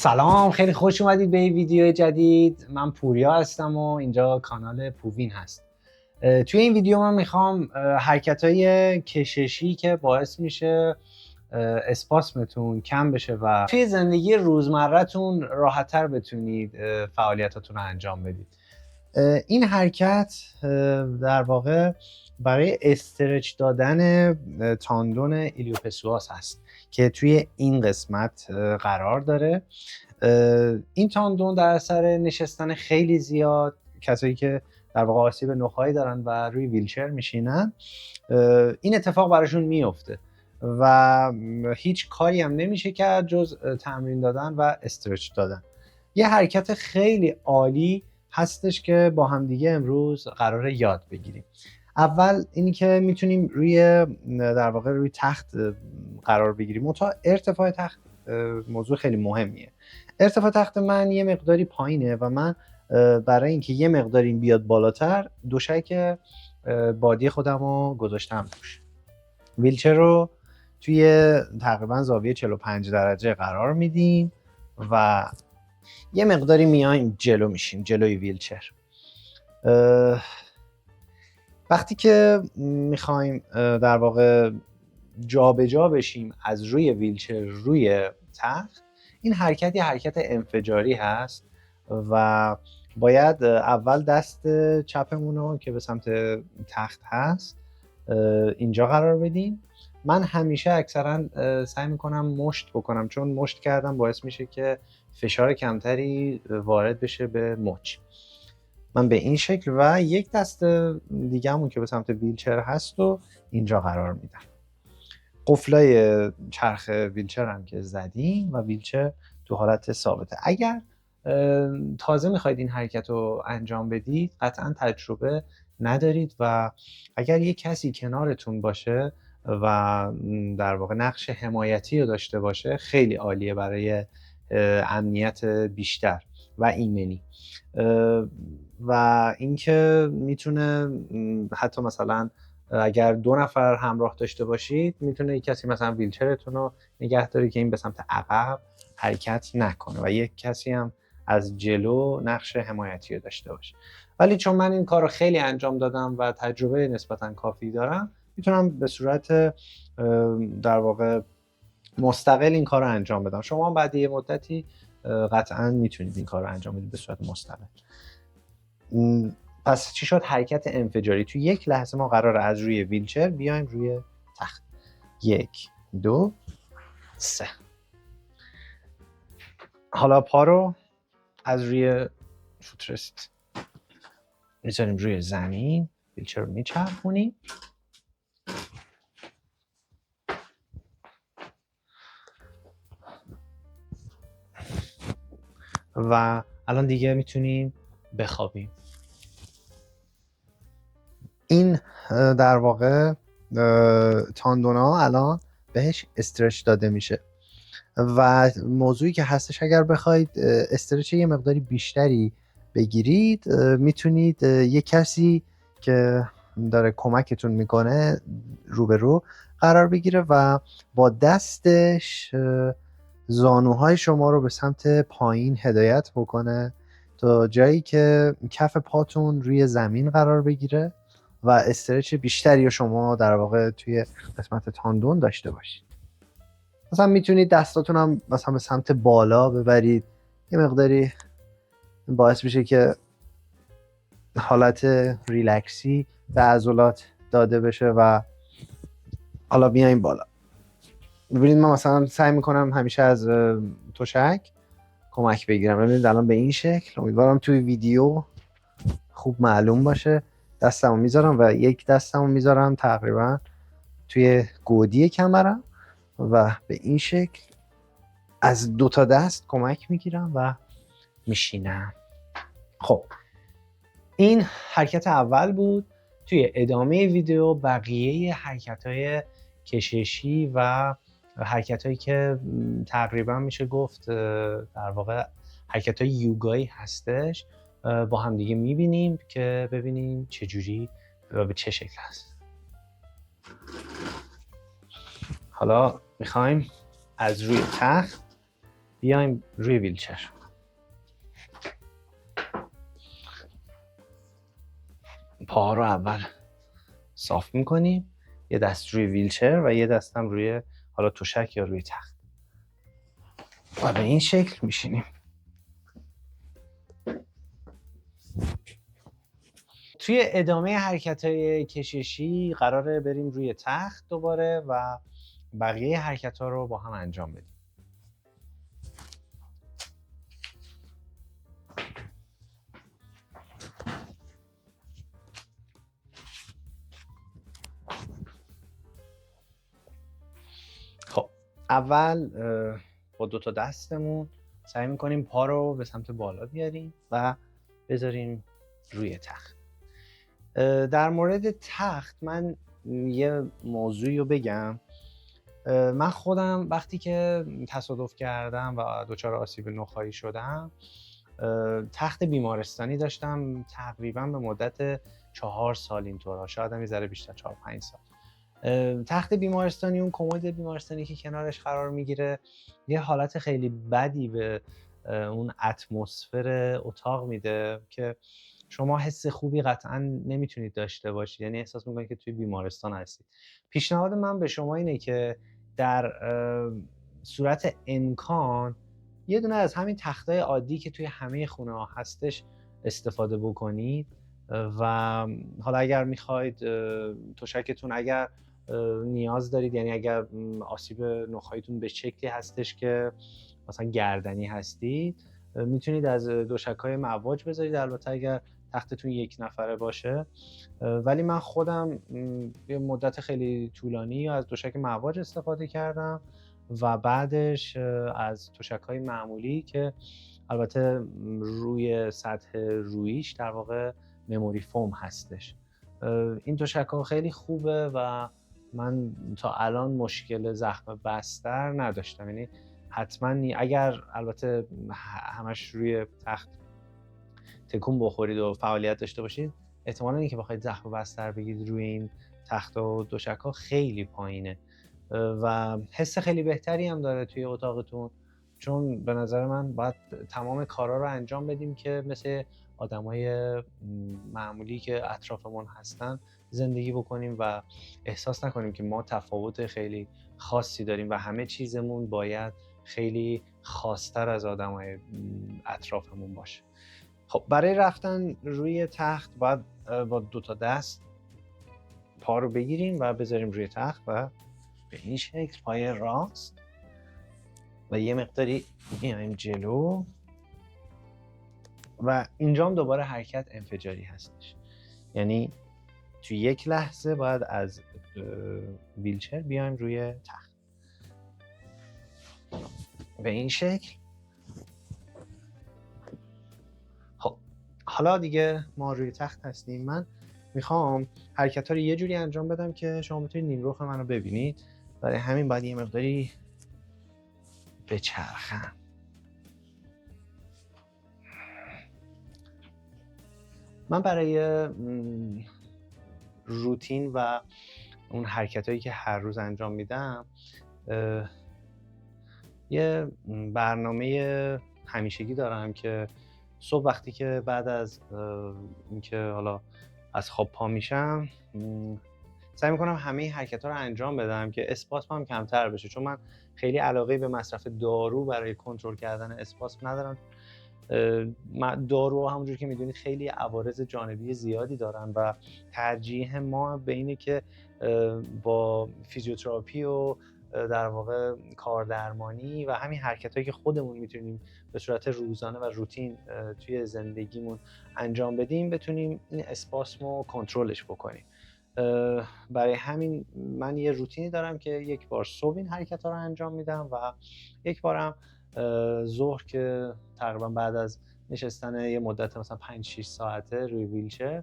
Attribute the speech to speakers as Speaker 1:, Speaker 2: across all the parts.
Speaker 1: سلام، خیلی خوش اومدید به این ویدیو جدید. من پوریا هستم و اینجا کانال پووین هست. توی این ویدیو من میخوام حرکت‌های کششی که باعث میشه اسپاسمتون کم بشه و توی زندگی روزمره‌تون راحت‌تر بتونید فعالیتاتون رو انجام بدید. این حرکت در واقع برای استرچ دادن تاندون ایلیوپسواس هست که توی این قسمت قرار داره. این تاندون در اثر نشستن خیلی زیاد، کسایی که در واقع آسیب نخاعی دارن و روی ویلچر میشینن، این اتفاق براشون میفته و هیچ کاری هم نمیشه کرد جز تمرین دادن و استرچ دادن. یه حرکت خیلی عالی هستش که با همدیگه امروز قراره یاد بگیریم. اول اینی که میتونیم در واقع روی تخت قرار بگیریم. تا ارتفاع تخت موضوع خیلی مهمیه. ارتفاع تخت من یه مقداری پایینه و من برای اینکه یه مقداری این بیاد بالاتر دوشک بادی خودم رو گذاشتم روش. ویلچر رو توی تقریبا زاویه 45 درجه قرار میدیم و یه مقداری میایم جلو میشیم، جلوی ویلچر. وقتی که میخوایم در واقع جابجا بشیم از روی ویلچر روی تخت، این حرکت یه حرکت انفجاری هست و باید اول دست چپمون رو که به سمت تخت هست اینجا قرار بدیم. من همیشه اکثرا سعی میکنم مشت بکنم، چون مشت کردم باعث میشه که فشار کمتری وارد بشه به مچ. من به این شکل و یک دست دیگه همون که به سمت ویلچر هست و اینجا قرار میدم. قفلای چرخ ویلچر هم که زدیم و ویلچر تو حالت ثابته. اگر تازه میخواید این حرکت رو انجام بدید، قطعا تجربه ندارید و اگر یک کسی کنارتون باشه و در واقع نقش حمایتی رو داشته باشه، خیلی عالیه برای امنیت بیشتر و ایمنی. و اینکه میتونه حتی مثلا اگر 2 نفر همراه داشته باشید، میتونه یک کسی مثلا ویلچرتون رو نگه داره که این به سمت عقب حرکت نکنه و یک کسی هم از جلو نقش حمایتی رو داشته باشه. ولی چون من این کار رو خیلی انجام دادم و تجربه نسبتا کافی دارم، میتونم به صورت در واقع مستقل این کار رو انجام بدم. شما هم بعد یه مدتی قطعا میتونید این کار رو انجام بدید به صورت مستقل. پس چی شد؟ حرکت انفجاری. تو یک لحظه ما قراره از روی ویلچر بیایم روی تخت. 1 2 3. حالا پا رو از روی فوترست میذاریم روی زمین، ویلچر رو میچرخونیم و الان دیگه میتونیم بخوابیم. این در واقع تاندونا الان بهش استرچ داده میشه و موضوعی که هستش، اگر بخواید استرچ یه مقداری بیشتری بگیرید، میتونید یه کسی که داره کمکتون میکنه روبرو قرار بگیره و با دستش زانوهای شما رو به سمت پایین هدایت بکنه تا جایی که کف پاتون روی زمین قرار بگیره و استرچ بیشتری رو شما در واقع توی قسمت تاندون داشته باشید. مثلا میتونید دستاتون هم مثلا به سمت بالا ببرید، یه مقداری باعث میشه که حالت ریلکسی به عضلات داده بشه و حالا بیایم بالا. ببینید من مثلا سعی میکنم همیشه از تشک کمک بگیرم. ببینید الان به این شکل، امیدوارم توی ویدیو خوب معلوم باشه. دستمو میذارم و یک دستمو میذارم تقریبا توی گودی کمرم و به این شکل از 2 تا دست کمک میگیرم و میشینم. خب این حرکت اول بود. توی ادامه ویدیو بقیه حرکت‌های کششی و حرکت‌هایی که تقریبا میشه گفت در واقع حرکت‌های یوگایی هستش با هم دیگه میبینیم که ببینیم چجوری و به چه شکل هست. حالا میخوایم از روی تخت بیایم روی ویلچر. پاها رو اول صاف میکنیم، یه دست روی ویلچر و یه دستم روی حالا تشک یا روی تخت و به این شکل میشینیم. توی ادامه حرکت‌های کششی قراره بریم روی تخت دوباره و بقیه حرکت‌ها رو با هم انجام بدیم. خب اول با 2 تا دستمون سعی می‌کنیم پا رو به سمت بالا بیاریم و بذاریم روی تخت. در مورد تخت من یه موضوعی رو بگم. من خودم وقتی که تصادف کردم و دچار آسیب نخاعی شدم، تخت بیمارستانی داشتم تقریبا به مدت 4 سال، اینطورا شاید هم یه ذره بیشتر، 4-5 سال. تخت بیمارستانی، اون کمد بیمارستانی که کنارش قرار میگیره، یه حالت خیلی بدی به اون اتمسفر اتاق میده که شما حس خوبی قطعا نمیتونید داشته باشید، یعنی احساس میکنید که توی بیمارستان هستید. پیشنهاد من به شما اینه که در صورت امکان یه دونه از همین تختای عادی که توی همه خونه ها هستش استفاده بکنید و حالا اگر میخواید تشکتون اگر نیاز دارید، یعنی اگر آسیب نخاعیتون به شکلی هستش که مثلا گردنی هستید، میتونید از دوشک‌های مواج بذارید، البته اگر تختتون 1 نفره باشه. ولی من خودم یه مدت خیلی طولانی از دوشک مواج استفاده کردم و بعدش از تشک‌های معمولی که البته روی سطح رویش در واقع مموری فوم هستش. این تشک‌ها خیلی خوبه و من تا الان مشکل زخم بستر نداشتم. یعنی حتما اگر البته همش روی تخت تکون بخورید و فعالیت داشته باشید، احتمالاً اینکه بخواید زخم بستر بگیرید روی این تخت و دوشک‌ها خیلی پایینه و حس خیلی بهتری هم داره توی اتاقتون، چون به نظر من باید تمام کارا رو انجام بدیم که مثل آدمای معمولی که اطرافمون هستن زندگی بکنیم و احساس نکنیم که ما تفاوت خیلی خاصی داریم و همه چیزمون باید خیلی خاص‌تر از آدمای اطرافمون باشه. خب برای رفتن روی تخت باید با 2 تا دست پا رو بگیریم و بذاریم روی تخت و به این شکل پای راست و یه مقداری میایم جلو و اینجا هم دوباره حرکت انفجاری هستش، یعنی توی یک لحظه باید از ویلچر بیایم روی تخت به این شکل. خب حالا دیگه ما روی تخت هستیم. من میخوام حرکت ها رو یه جوری انجام بدم که شما بتونید نیمرخ منو ببینید، برای همین باید یه مقداری بچرخم. من برای روتین و اون حرکت هایی که هر روز انجام میدم یه برنامه همیشگی دارم که صبح وقتی که بعد از اینکه حالا از خواب پا میشم سعی میکنم همه حرکت ها رو انجام بدم که اسپاسم هم کمتر بشه، چون من خیلی علاقه به مصرف دارو برای کنترل کردن اسپاسم ندارم. دارو همونجور که میدونید خیلی عوارض جانبی زیادی دارن و ترجیح ما به اینه که با فیزیوتراپی و در واقع کاردرمانی و همین حرکتایی که خودمون میتونیم به صورت روزانه و روتین توی زندگیمون انجام بدیم بتونیم این اسپاسم رو کنترلش بکنیم. برای همین من یه روتینی دارم که یک بار صبح این حرکت ها رو انجام میدم و یک بارم ظهر که تقریبا بعد از نشستن یه مدت مثلا 5-6 ساعته روی ویلچر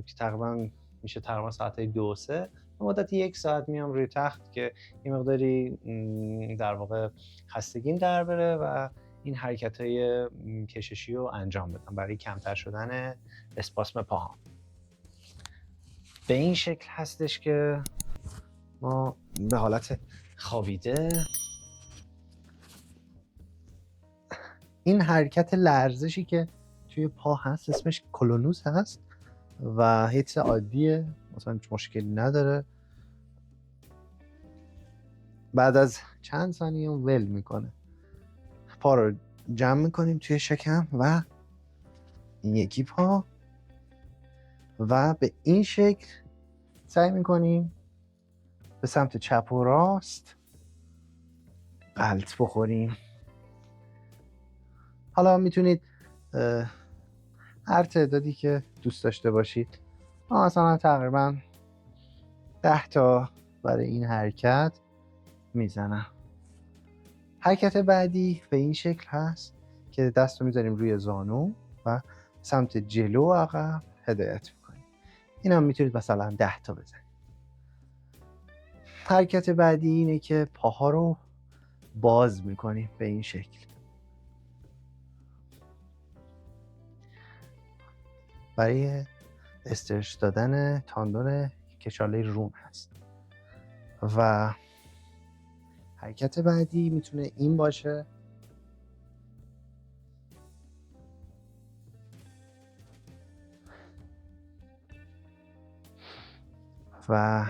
Speaker 1: که تقریبا میشه تقریبا ساعت 2-3 مدت 1 ساعت میام روی تخت که یه مقداری در واقع خستگیم در بره و این حرکت های کششی رو انجام بدم برای کمتر شدن اسپاسم پاهام. به این شکل هستش که ما به حالت خوابیده این حرکت لرزشی که توی پا هست اسمش کلونوس هست و هیچ عادیه، مثلا هیچ مشکلی نداره. بعد از چند ثانیه ول میکنه. پا رو جمع میکنیم توی شکم و این یکی پا و به این شکل سعی میکنیم به سمت چپ و راست غلط بخوریم. حالا میتونید هر تعدادی که دوست داشته باشید، مثلا تقریبا 10 تا برای این حرکت میزنم. حرکت بعدی به این شکل هست که دست رو میذاریم روی زانو و سمت جلو و عقب هدایت میکنیم. این هم میتونید مثلا 10 تا بزنید. حرکت بعدی اینه که پاها رو باز میکنیم به این شکل. برای استرچ دادن تاندون کشاله رون هست. و حرکت بعدی میتونه این باشه. و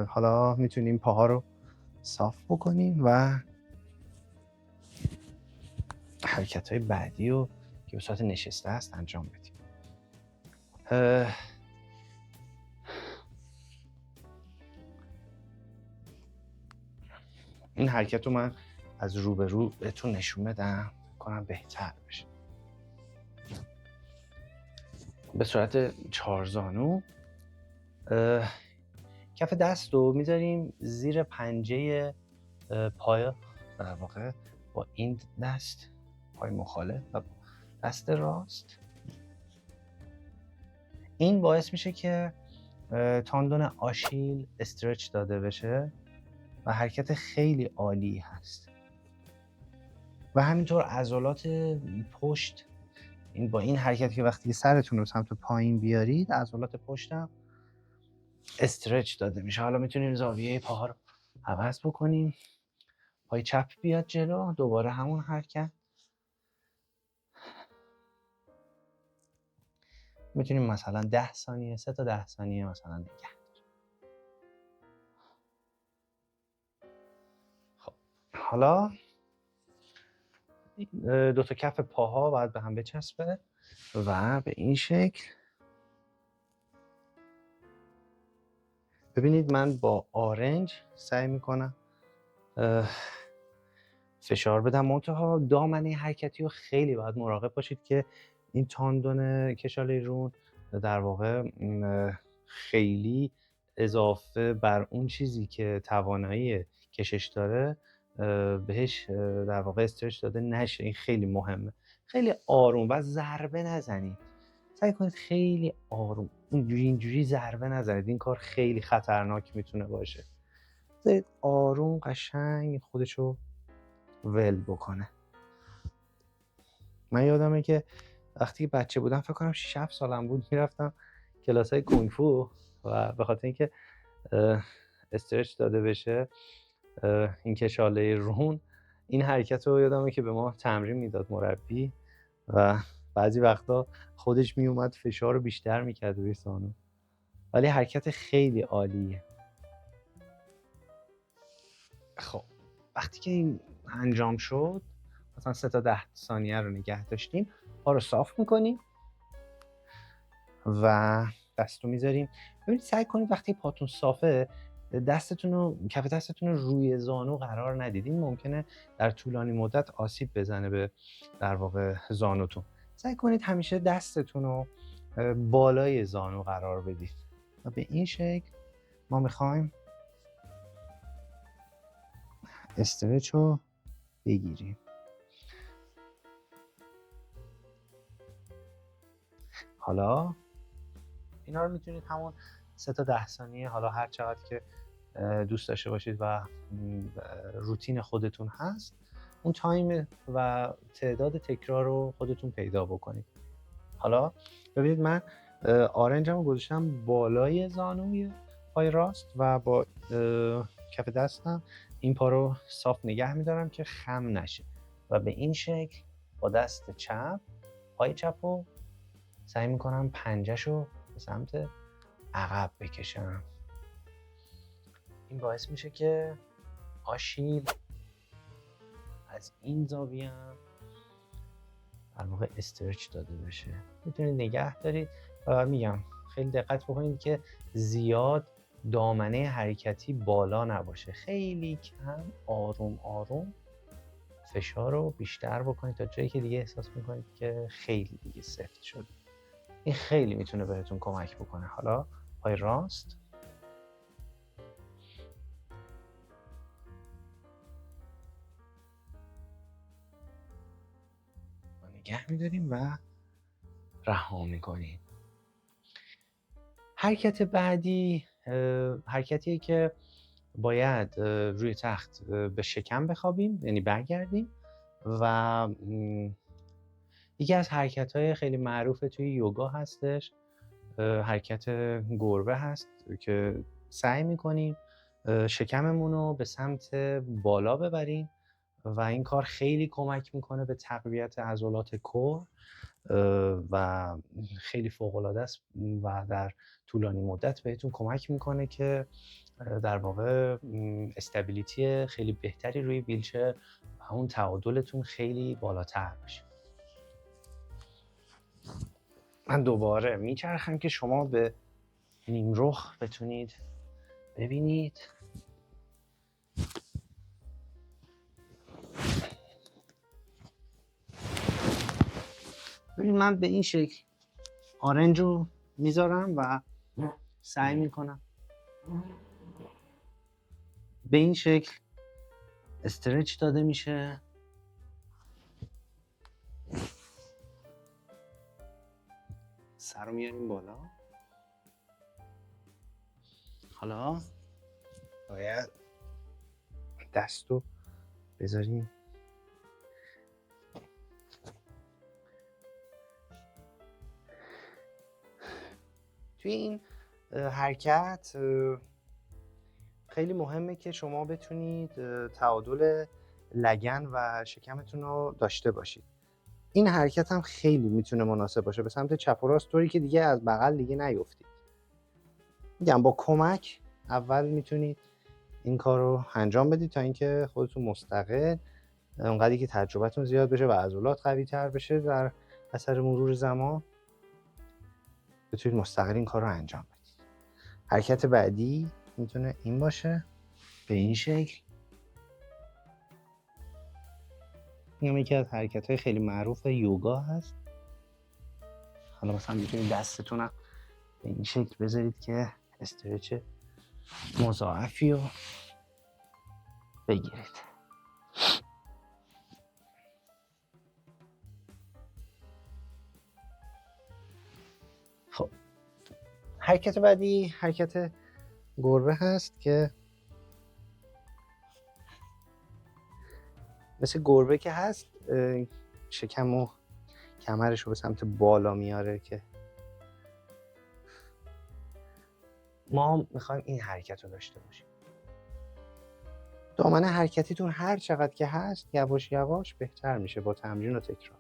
Speaker 1: حالا میتونیم پاها رو صاف بکنیم و حرکت های بعدی رو که به صورت نشسته است انجام بدیم. این حرکت رو من از رو به رو بهتون نشون بدم کنم بهتر بشه. به صورت 4 زانو کف دست رو میذاریم زیر پنجه پای در واقع با این دست، پای مخالف و دست راست. این باعث میشه که تاندون آشیل استرچ داده بشه و حرکت خیلی عالی هست. و همینطور عضلات پشت، این با این حرکت که وقتی سرتون رو سمت پایین بیارید عضلات پشت هم استرچ داده میشه. حالا میتونیم زاویه پاها رو عوض بکنیم. پای چپ بیاد جلو، دوباره همون حرکت. میتونیم مثلا 10 ثانیه 3 تا 10 ثانیه مثلا نگه داریم. خب حالا دو تا کف پاها باید به هم بچسبه و به این شکل. ببینید من با آرنج سعی میکنم فشار بدم، منتها دامنه حرکتی رو خیلی باید مراقب باشید که این تاندون کشاله رون در واقع خیلی اضافه بر اون چیزی که توانایی کشش داره بهش در واقع استرچ داده نشه. این خیلی مهمه. خیلی آروم و ضربه نزنید. سعی کنید خیلی آروم اینجوری ضربه نزنید. این کار خیلی خطرناک میتونه باشه. آروم قشنگ خودشو ول بکنه. من یادمه که وقتی بچه بودم، فکر کنم 6-7 سالم بود، میرفتم کلاسای کونگ فو و به خاطر اینکه استرچ داده بشه این کشاله رون، این حرکت رو یادمه که به ما تمرین میداد مربی و بعضی وقتا خودش میومد فشار رو بیشتر میکرد روی زانو. ولی حرکت خیلی عالیه. خب وقتی که این انجام شد، مثلا 3 تا 10 ثانیه رو نگه داشتیم، پا رو صاف میکنیم و دست رو میذاریم. ببینید سعی کنید وقتی پاتون صافه کف دستتون رو روی زانو قرار ندید. این ممکنه در طولانی مدت آسیب بزنه به در واقع زانوتون. سعی کنید همیشه دستتون رو بالای زانو قرار بدید و به این شکل ما میخوایم استرچ رو بگیریم. حالا اینا رو میتونید همون 3 تا 10 ثانیه، حالا هر چقدر که دوست داشته باشید و روتین خودتون هست، اون تایم و تعداد تکرار رو خودتون پیدا بکنید. حالا ببینید من آرنجم رو گذاشتم بالای زانوی پای راست و با کف دستم این پا رو صاف نگه میدارم که خم نشه و به این شکل با دست چپ پای چپ رو سعی میکنم پنجه‌شو به سمت عقب بکشم. این باعث میشه که آشیل از این زاویه هم در واقع استرچ داده بشه. میتونید نگه دارید و میگم خیلی دقت بکنید که زیاد دامنه حرکتی بالا نباشه، خیلی کم آروم آروم فشار رو بیشتر بکنید تا جایی که دیگه احساس میکنید که خیلی دیگه سفت شد. این خیلی میتونه بهتون کمک بکنه. حالا پای راست نگه میداریم و رها میکنیم. حرکت بعدی حرکتیه که باید روی تخت به شکم بخوابیم، یعنی برگردیم و یکی از حرکت‌های خیلی معروف توی یوگا هستش، حرکت گربه هست که سعی میکنیم شکممون رو به سمت بالا ببریم و این کار خیلی کمک میکنه به تقویت عضلات کور و خیلی فوق‌العاده است و در طولانی مدت بهتون کمک میکنه که در واقع استابیلیتی خیلی بهتری روی ویلچر و اون تعادلتون خیلی بالاتر بشه. من دوباره میچرخم که شما به نیمرخ بتونید ببینید. ببین من به این شکل آرنج رو میذارم و سعی میکنم به این شکل استرچ داده میشه. سر رو میاریم بالا. حالا باید دست رو بذاریم توی این حرکت. خیلی مهمه که شما بتونید تعادل لگن و شکمتون رو داشته باشید. این حرکت هم خیلی میتونه مناسب باشه به سمت چپ و راست، طوری که دیگه از بغل دیگه نیفتید. میگم با کمک اول میتونید این کار رو انجام بدید تا اینکه خودتون مستقل، اونقدری که تجربتون زیاد بشه و عضلات قوی تر بشه در اثر مرور زمان، بتونید مستقل این کار رو انجام بدید. حرکت بعدی میتونه این باشه، به این شکل. این یکی از حرکت‌های خیلی معروف یوگا هست. حالا مثلا میتونید دستتون رو به این شکل بذارید که استرچ مضاعفی رو بگیرید. خب حرکت بعدی حرکت گربه هست که مثل گربه که هست شکم و کمرش رو به سمت بالا میاره که ما میخوایم این حرکت رو داشته باشیم. دامنه حرکتیتون هر چقدر که هست یواش یواش بهتر میشه با تمرین و تکرار.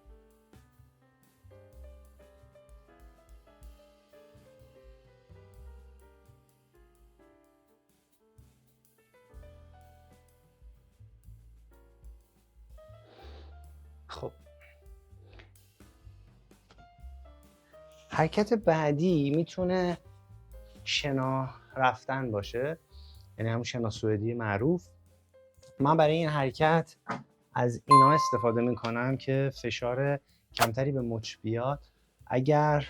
Speaker 1: خب حرکت بعدی میتونه شنا رفتن باشه، یعنی همون شنا سوئدی معروف. من برای این حرکت از اینا استفاده میکنم که فشار کمتری به مچ بیاد. اگر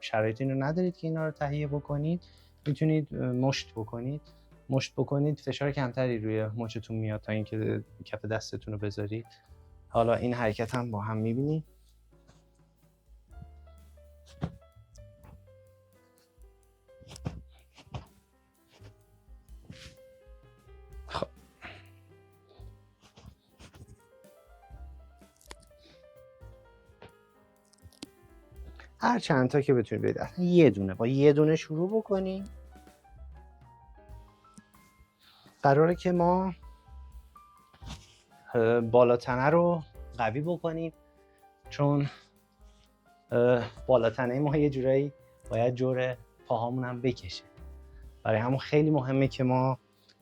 Speaker 1: شرایط اینو ندارید که اینا رو تهیه بکنید، میتونید مشت بکنید فشار کمتری روی مچتون میاد تا اینکه کف دستتون رو بذارید. حالا این حرکت هم با هم میبینید. هر چند تا که بتونید بدید، یه دونه با یه دونه شروع بکنیم. قراره که ما بالا تنه رو قوی بکنیم، چون بالاتنه ما یه جورایی باید جور پاهامون هم بکشه. برای همون خیلی مهمه که ما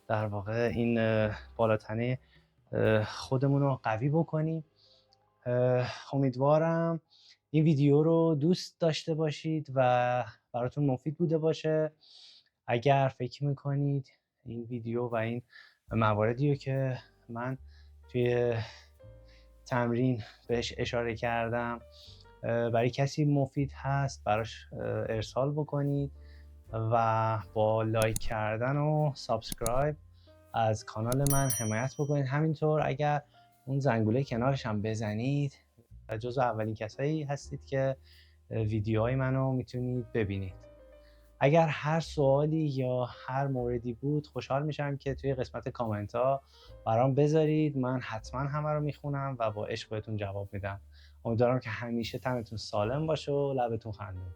Speaker 1: در واقع این بالاتنه خودمون رو قوی بکنیم. امیدوارم این ویدیو رو دوست داشته باشید و براتون مفید بوده باشه. اگر فکر میکنید این ویدیو و این مواردی رو که من توی تمرین بهش اشاره کردم برای کسی مفید هست، براش ارسال بکنید و با لایک کردن و سابسکرایب از کانال من حمایت بکنید. همینطور اگر اون زنگوله کنارش هم بزنید، جزو اولین کسایی هستید که ویدیوهای منو میتونید ببینید. اگر هر سوالی یا هر موردی بود، خوشحال میشم که توی قسمت کامنت ها برام بذارید. من حتما همه رو میخونم و با عشق بهتون جواب میدم. امیدوارم که همیشه تنتون سالم باشه و لبتون خندون.